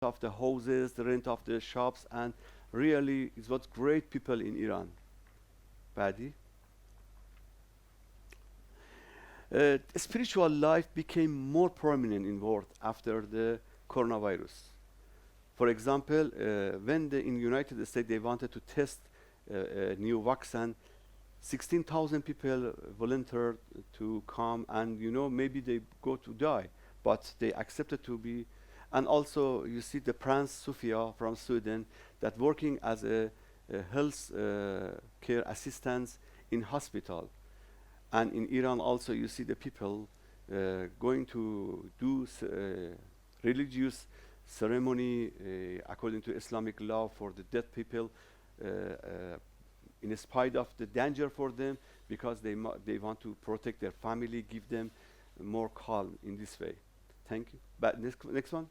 of the houses, the rent of the shops, and really it was great people in Iran. Badi. Spiritual life became more prominent in world after the coronavirus. For example, when in United States they wanted to test a new vaccine, 16,000 people volunteered to come, and maybe they go to die, but they accepted to be. And also you see the Prince Sofia from Sweden that working as a health care assistant in hospital. And in Iran also you see the people going to do religious ceremony according to Islamic law for the dead people, in spite of the danger for them, because they want to protect their family, give them more calm in this way. Thank you. Next one.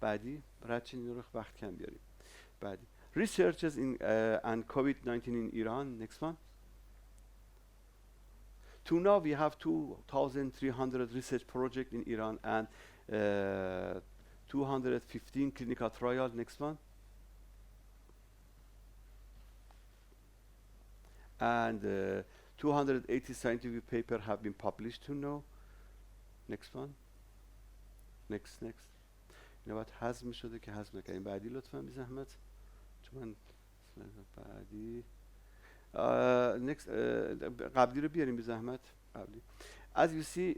بعدی رد چین رو وقت کم بیاریم. بعدی researches in and COVID-19 in Iran. Next one. To now we have 2,300 research projects in Iran and 215 clinical trials. Next one. And 280 scientific papers have been published to now. Next one. Next. باید حذف شده که حذف نکنیم. بعدی لطفاً بی زحمت، چون من بعدی next قبلی رو بیاریم بی زحمت. قبلی. As you see,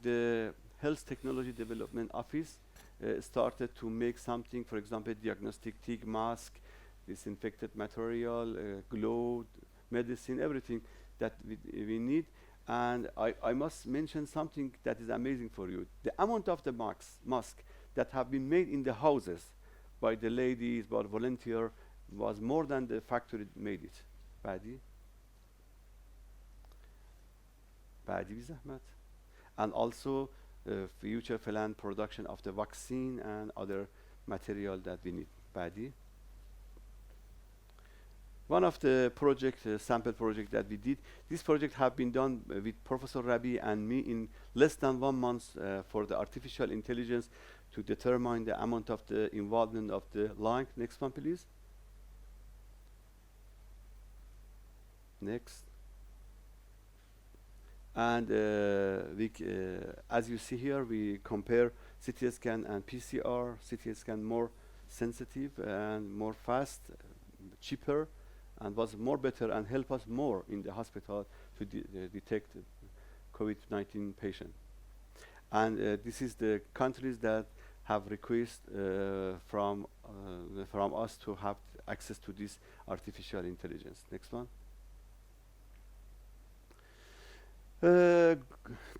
the Health Technology Development Office started to make something, for example, diagnostic TIG mask, disinfected material, glove, medicine, everything that we need. And I must mention something that is amazing for you. The amount of the mask that have been made in the houses by the ladies, by volunteer, was more than the factory made it. بعدی بی زحمت. And also future plan production of the vaccine and other material that we need. بعدی. One of the sample project that we did, this project have been done with Professor Rabi and me in less than 1 month for the artificial intelligence to determine the amount of the involvement of the line. Next one, please. Next. And as you see here, we compare CT scan and PCR. CT scan more sensitive and more fast, cheaper, and was more better and help us more in the hospital to detect COVID-19 patient. And this is the countries that have request from us to have access to this artificial intelligence. Next one.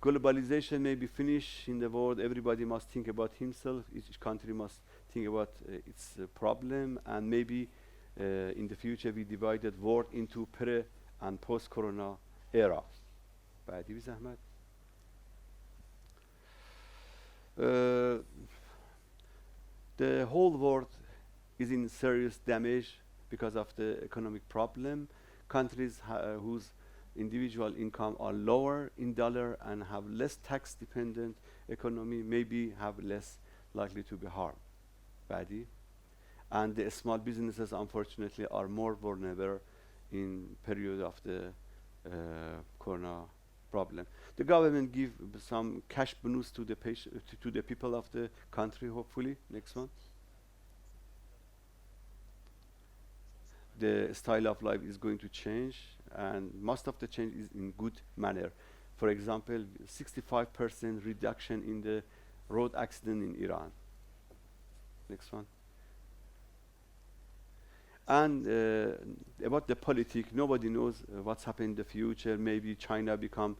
Globalization may be finished in the world. Everybody must think about himself. Each country must think about its problem, and maybe in the future we divided world into pre and post-corona era. بعدی بی زحمت. The whole world is in serious damage because of the economic problem. Countries whose individual income are lower in dollar and have less tax dependent economy maybe have less likely to be harmed. بعدی. And the small businesses unfortunately are more vulnerable in period of the corona problem. The government give some cash bonus to the to the people of the country, hopefully. Next one. The style of life is going to change, and most of the change is in good manner. For example, 65% reduction in the road accident in Iran. Next one. And about the politics, nobody knows what's happening in the future. Maybe China become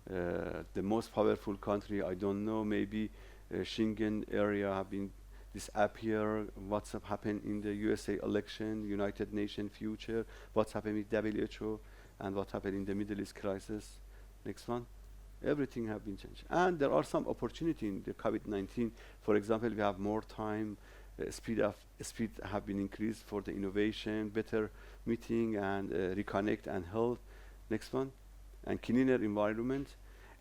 the most powerful country. I don't know. Maybe Schengen area have been disappear. What's happened in the USA election, United Nations future, what's happened with WHO, and what happened in the Middle East crisis. Next one. Everything have been changed. And there are some opportunity in the COVID-19. For example, we have more time. Speed have been increased for the innovation, better meeting and reconnect and health. Next one. And cleaner environment.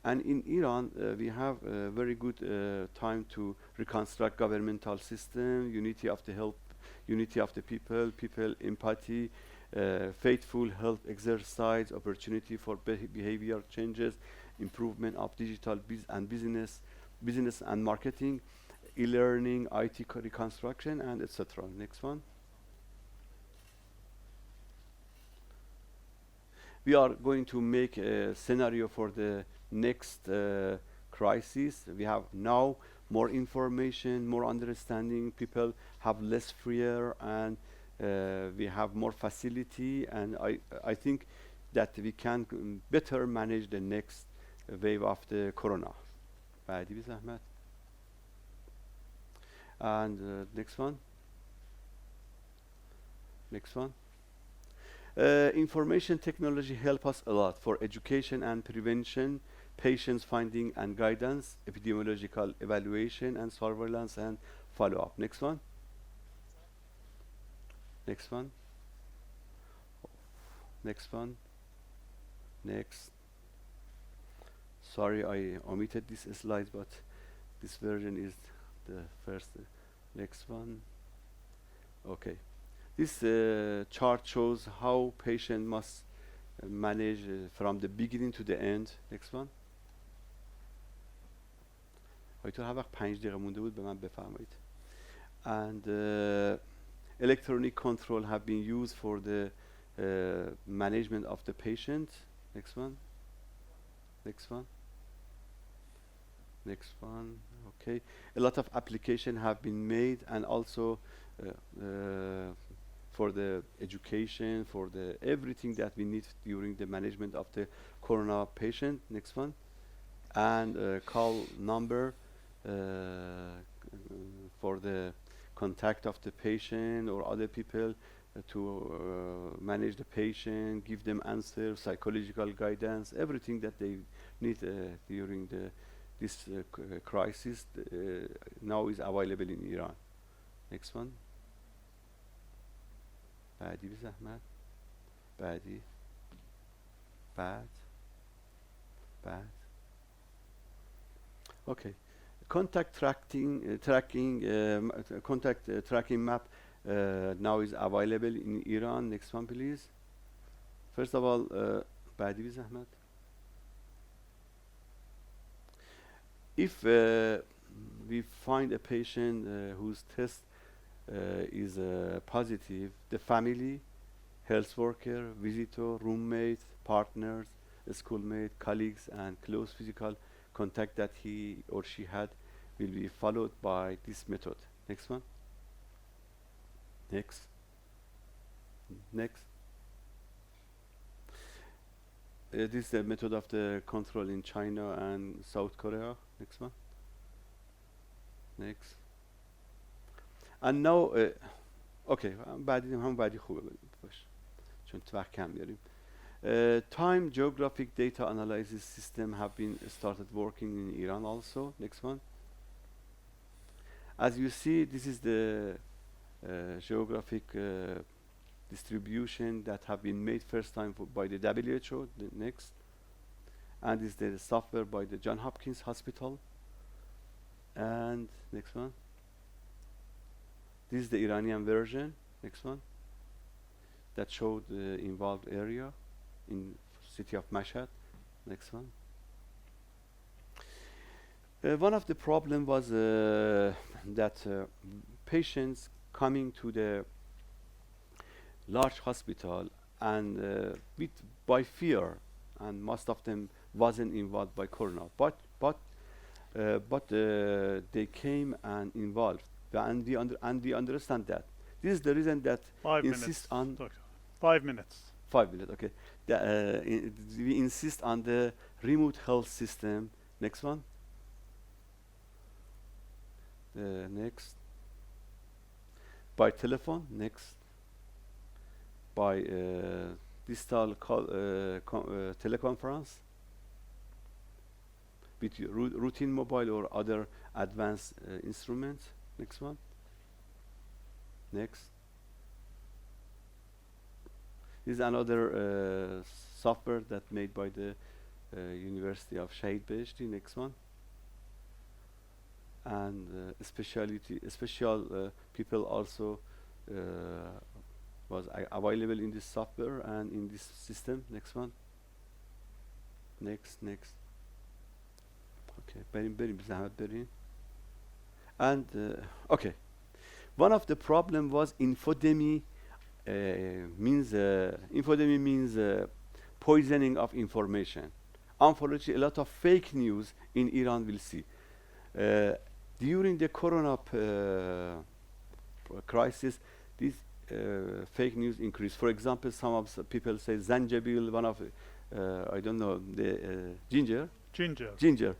And in Iran, we have a very good time to reconstruct governmental system, unity of the help, unity of the people empathy, faithful health exercise, opportunity for behavior changes, improvement of digital business and marketing, e-learning, IT reconstruction, and etc. Next one. We are going to make a scenario for the next crisis. We have now more information, more understanding. People have less fear, and we have more facility. And I think that we can better manage the next wave of the corona. بعدی بی زحمت. And next one. Next one. Information technology help us a lot for education and prevention, patients finding and guidance, epidemiological evaluation and surveillance and follow-up. Next one. Next one. Next one. Next. Sorry, I omitted this slide, but this version is the first. Next one. Okay. This chart shows how patient must manage from the beginning to the end. Next one. آیتون هر وقت 5 دقیقه مونده بود به من بفرمایید. And electronic control have been used for the management of the patient. Next one. Next one. Next one. Okay. A lot of application have been made, and also for the education, for the everything that we need during the management of the corona patient. Next one. And call number for the contact of the patient or other people to manage the patient, give them answers, psychological guidance, everything that they need during this crisis now is available in Iran. Next one. بعدی بی زحمت. بعدی. بعد. Okay. Contact tracking map now is available in Iran. Next one, please. First of all, بعدی بی زحمت. If we find a patient whose test is positive, the family, health worker, visitor, roommate, partners, schoolmate, colleagues, and close physical contact that he or she had will be followed by this method. Next one. Next. Next. This is the method of the control in China and South Korea. Next one. Next. And now, okay, بعدی خوبه باش چون وقت کم داریم. Time geographic data analysis system have been started working in Iran also. Next one. As you see, this is the geographic distribution that have been made first time by the WHO. The next. And this is the software by the Johns Hopkins Hospital. And next one. This is the Iranian version. Next one. That showed the involved area in city of Mashhad. Next one. One of the problem was that patients coming to the large hospital and by fear, and most of them wasn't involved by corona, but they came and involved, and we understand that. This is the reason that 5 insist minutes, on Doctor. 5 minutes. 5 minutes. Okay, we insist on the remote health system. Next one. Next. By telephone. Next. By distal call, teleconference with routine mobile or other advanced instruments. Next one. Next. This is another software that made by the University of Shahid Beheshti. Next one. And special people also was available in this software and in this system. Next one. Next. Okay. بریم زحمت بریم. And okay, one of the problem was infodemy. Infodemy means poisoning of information. Unfortunately, a lot of fake news in Iran we'll see. During the corona crisis, this fake news increased. For example, some of the people say zanjabil, one of I don't know, the ginger. Ginger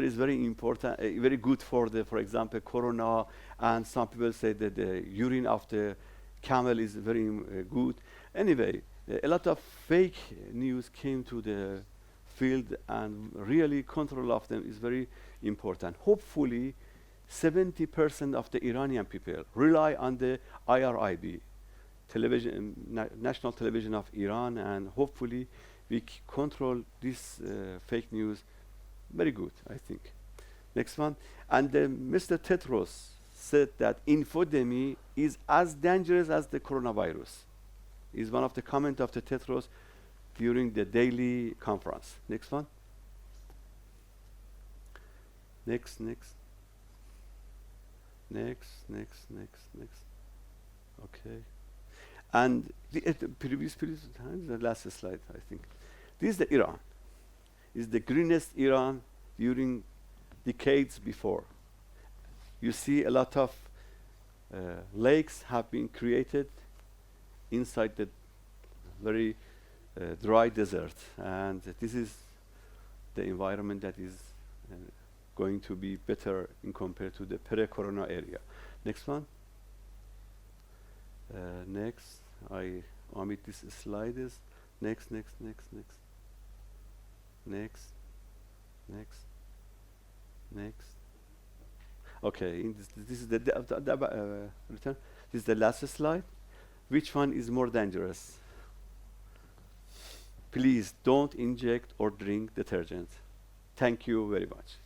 is very important, very good for for example, corona. And some people say that the urine of the camel is very good. Anyway, a lot of fake news came to the field, and really control of them is very important. Hopefully, 70% of the Iranian people rely on the IRIB, National Television of Iran, and hopefully we control this fake news very good, I think. Next one. And Mr. Tedros said that infodemy is as dangerous as the coronavirus. Is one of the comments of the Tedros during the daily conference. Next one. Next. Okay. And the previous time, the last slide, I think. This is the Iran. Is the greenest Iran during decades before. You see a lot of lakes have been created inside the very dry desert, and this is the environment that is going to be better in compared to the pre-corona area. Next one. Next. I omit this slides. Next. Okay, this is the return. This is the last slide. Which one is more dangerous? Please don't inject or drink detergent. Thank you very much.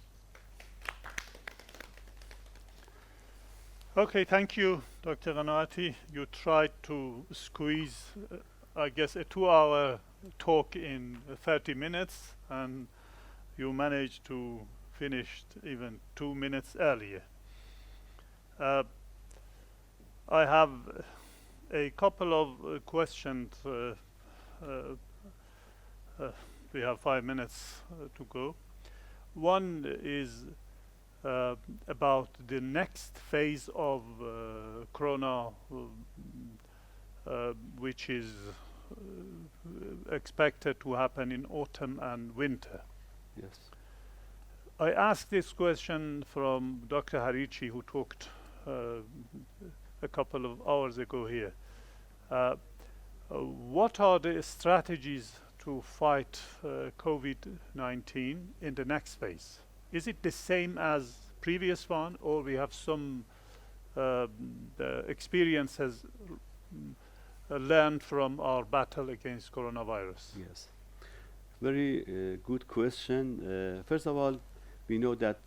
Okay, thank you, Dr. Qanaati. You tried to squeeze, I guess, a 2-hour talk in 30 minutes, and you managed to finish even 2 minutes earlier. I have a couple of questions. We have 5 minutes to go. One is about the next phase of corona, which is expected to happen in autumn and winter. Yes. I asked this question from Dr. Harichi, who talked a couple of hours ago here. What are the strategies to fight COVID-19 in the next phase? Is it the same as previous one, or we have some experience has learned from our battle against coronavirus? Yes. Very good question. First of all, we know that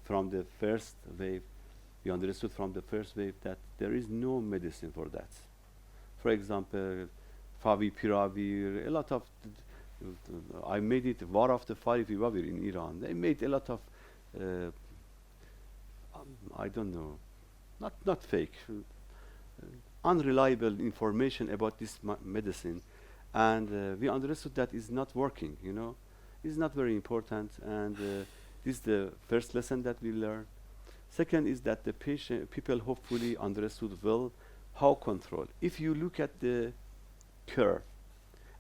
from the first wave, we understood from the first wave that there is no medicine for that. For example, favipiravir, a lot of I made it war of the favipiravir in Iran. They made a lot of I don't know, not fake, unreliable information about this medicine, and we understood that is not working. You know, it's not very important, and this is the first lesson that we learned. Second is that the people hopefully understood well how control. If you look at the curve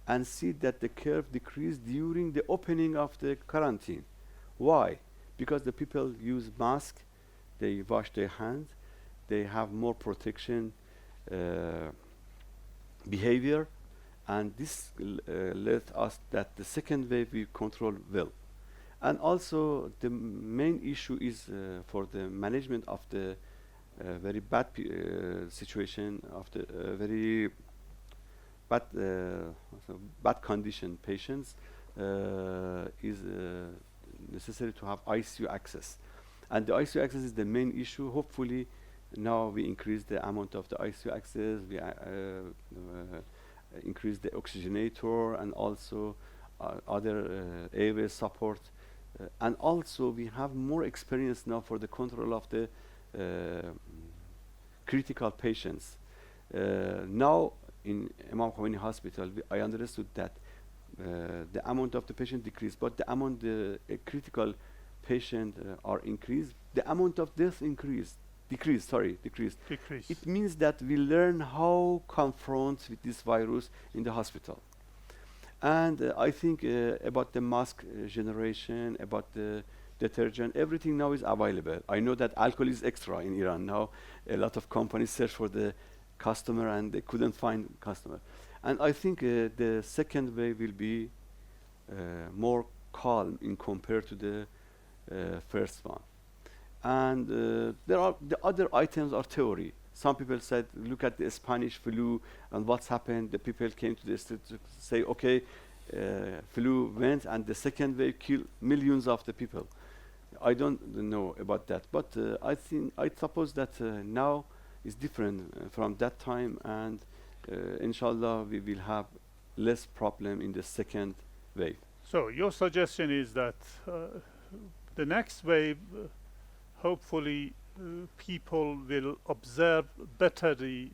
and see that the curve decreased during the opening of the quarantine. Why? Because the people use mask, they wash their hands, they have more protection behavior, and this let us that the second wave we control well. And also the main issue is for the management of the very bad situation of the very bad condition patients. is necessary to have ICU access. And the ICU access is the main issue. Hopefully, now we increase the amount of the ICU access, we increase the oxygenator and also other airway support. And also, we have more experience now for the control of the critical patients. Now, in Imam Khomeini Hospital, I understood that the amount of the patient decreased, but the amount the critical patient are increased. The amount of death decreased. It means that we learn how confront with this virus in the hospital. And I think about the mask generation, about the detergent, everything now is available. I know that alcohol is extra in Iran now. A lot of companies search for the customer and they couldn't find customer. And I think the second wave will be more calm in compared to the first one. And there are the other items are theory. Some people said, look at the Spanish flu and what's happened. The people came to the street to say, okay, flu went and the second wave killed millions of the people. I don't know about that, but I suppose that now is different from that time, and inshallah we will have less problem in the second wave. So your suggestion is that the next wave, hopefully, people will observe better the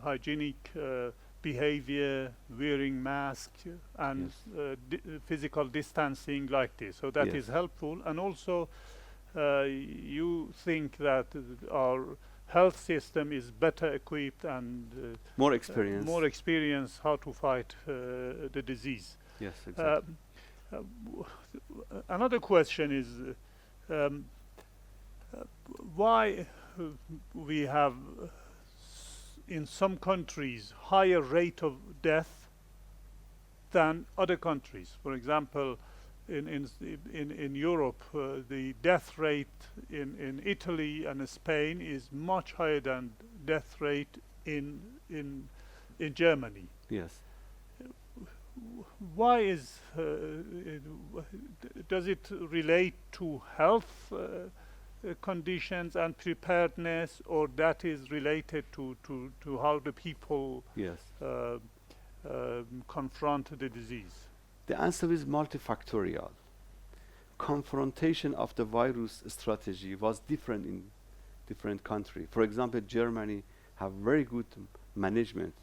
hygienic behavior, wearing masks and physical distancing like this. So that is helpful. And also, you think that our health system is better equipped and more experience how to fight the disease. Yes, exactly. Another question is why we have in some countries higher rate of death than other countries. For example, in Europe, the death rate in Italy and Spain is much higher than death rate in Germany. Yes. Why is does it relate to health conditions and preparedness, or that is related to how the people confront the disease? The answer is multifactorial. Confrontation of the virus strategy was different in different countries. For example, Germany have very good management.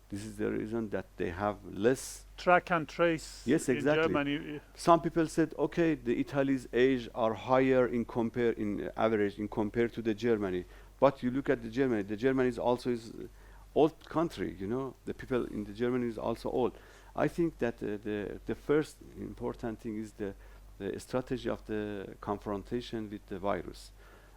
This is the reason that they have less track and trace. Yes, exactly. In Germany. Some people said, okay, the Italy's age are higher in average in compared to the Germany. But you look at the Germany is also is old country. You know, the people in the Germany is also old. I think that the first important thing is the strategy of the confrontation with the virus,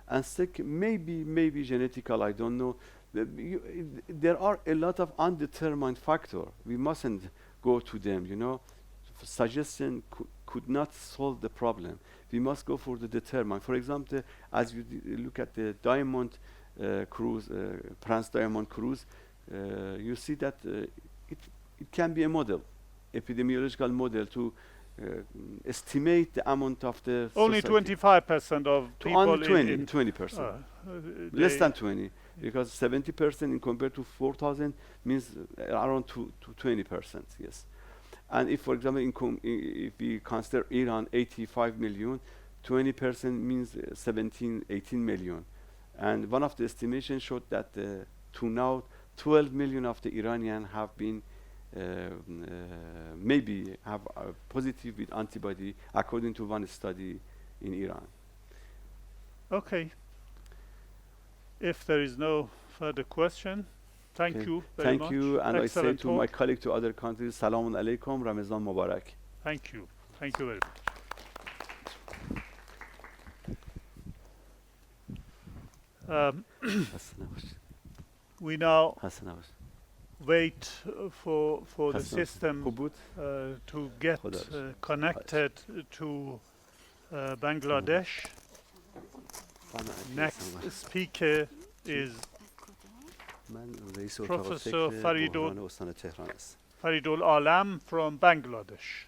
and second, maybe genetical. I don't know. There are a lot of undetermined factors. We mustn't go to them, you know. Suggestion could not solve the problem. We must go for the determined. For example, as you look at the Diamond cruise, Trans-Diamond cruise, you see that it can be a model, epidemiological model to estimate the amount of the only 25% of people only 20%. Less than 20. Because 70% in compared to 4,000 means around to 20%, yes. And if, for example, if we consider Iran 85 million, 20% means 17, 18 million. And one of the estimations showed that to now 12 million of the Iranians have been maybe have positive with antibody, according to one study in Iran. Okay. If there is no further question, thank you very much. Thank you, and excellent I say to my colleague to other countries, Salamun alaikum, Ramazan Mubarak. Thank you. Thank you very much. We now wait for the system to get connected to Bangladesh. Next speaker is Professor Faridul Alam from Bangladesh.